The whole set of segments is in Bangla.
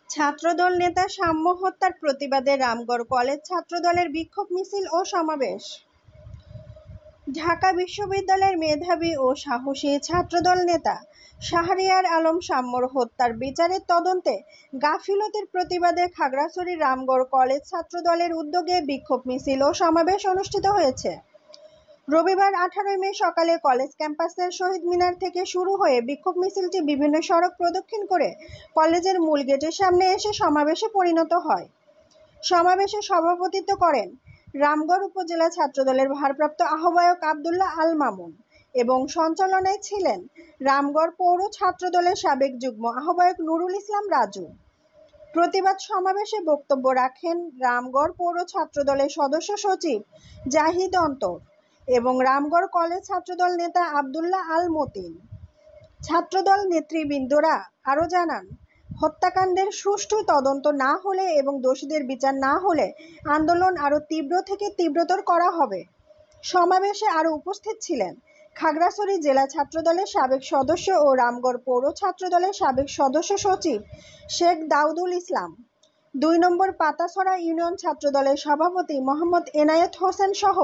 ছাত্রদল নেতা সাম্য হত্যার প্রতিবাদে রামগড় কলেজ ছাত্রদলের বিক্ষোভ মিছিল ও সমাবেশ। ঢাকা বিশ্ববিদ্যালয়ের মেধাবী ও সাহসী ছাত্রদল নেতা শাহরিয়ার আলম সাম্যর হত্যার বিচারের তদন্তে গাফিলতির প্রতিবাদে খাগড়াছড়ির রামগড় কলেজ ছাত্রদলের উদ্যোগে বিক্ষোভ মিছিল ও সমাবেশ অনুষ্ঠিত হয়েছে। রবিবার 18 মে সকালে কলেজ ক্যাম্পাসের শহীদ মিনার থেকে শুরু হয়ে বিক্ষোভ মিছিলটি বিভিন্ন সড়ক প্রদক্ষিণ করে কলেজের মূল গেটের সামনে এসে সমাবেশে পরিণত হয়। সমাবেশে সভাপতিত্ব করেন রামগড় উপজেলা ছাত্রদলের ভারপ্রাপ্ত আহ্বায়ক আব্দুল্লাহ আল মামুন এবং সঞ্চালনায় ছিলেন রামগড় পৌর ছাত্রদলের সাবেক যুগ্ম আহ্বায়ক নুরুল ইসলাম রাজু। প্রতিবাদ সমাবেশে বক্তব্য রাখেন রামগড় পৌর ছাত্রদলের সদস্য সচিব জাহিদ অন্তর এবং রামগড় কলেজ ছাত্রদল নেতা আব্দুল্লাহ আল মতিন। ছাত্রদল নেতৃবৃন্দরা আরও জানান, হত্যাকাণ্ডের সুষ্ঠু তদন্ত না হলে এবং দোষীদের বিচার না হলে আন্দোলন আরও তীব্র থেকে তীব্রতর করা হবে। সমাবেশে আরও উপস্থিত ছিলেন খাগড়াছড়ি জেলা ছাত্রদলের সাবেক সদস্য ও রামগড় পৌর ছাত্রদলের সাবেক সদস্য সচিব শেখ দাউদুল ইসলাম, 2 নম্বর পাতাছড়া ইউনিয়ন ছাত্রদলের সভাপতি মোহাম্মদ এনায়েত হোসেন সহ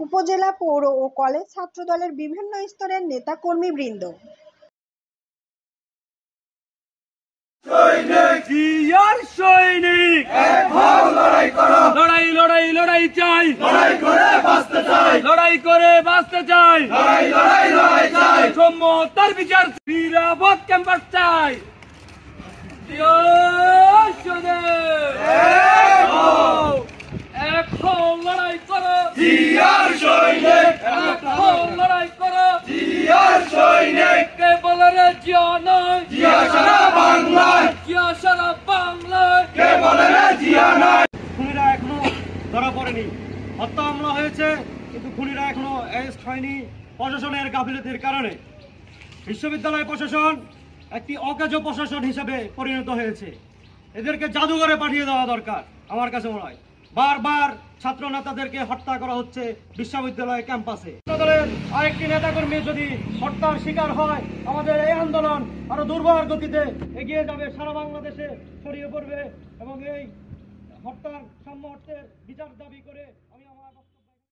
উপজেলা, পৌর ও কলেজ ছাত্রদলের বিভিন্ন স্তরের নেতাকর্মীবৃন্দ। লড়াই লড়াই লড়াই চাই, লড়াই করে বাঁচতে চাই, লড়াই করে বাঁচতে চাই, লড়াই লড়াই লড়াই চাই, সম্মতার বিচার নিরাপদ ক্যাম্পাস চাই। এখন লড়াই করো জিয়ার সৈনিক, এখন লড়াই করো জিয়ার সৈনিক। কে বলে রে জিয়া নয়, জিয়া সারা বাংলায়, জিয়া সারা বাংলায়, কে বলে রে জিয়া নয়। খুনিরা এখনো ধরা পড়েনি, হত্যা মামলা হয়েছে কিন্তু খুনিরা এখনো অ্যারেস্ট হয়নি প্রশাসনের গাফিলতির কারণে। বিশ্ববিদ্যালয় প্রশাসন একটি অকার্য প্রশাসন হিসেবে পরিণত হয়েছে। এদেরকে জাদুঘরে পাঠিয়ে দেওয়া দরকার আমার কাছে মনে হয়। বারবার ছাত্র নেতাদেরকে হত্যা করা হচ্ছে বিশ্ববিদ্যালয় ক্যাম্পাসে। দলের আরেকটি নেতাকর্মী যদি হত্যার শিকার হয়, আমাদের এই আন্দোলন আরো দুর্বার গতিতে এগিয়ে যাবে, সারা বাংলাদেশে ছড়িয়ে পড়বে এবং এই হত্যার সাম্য অর্থের বিচার দাবি করে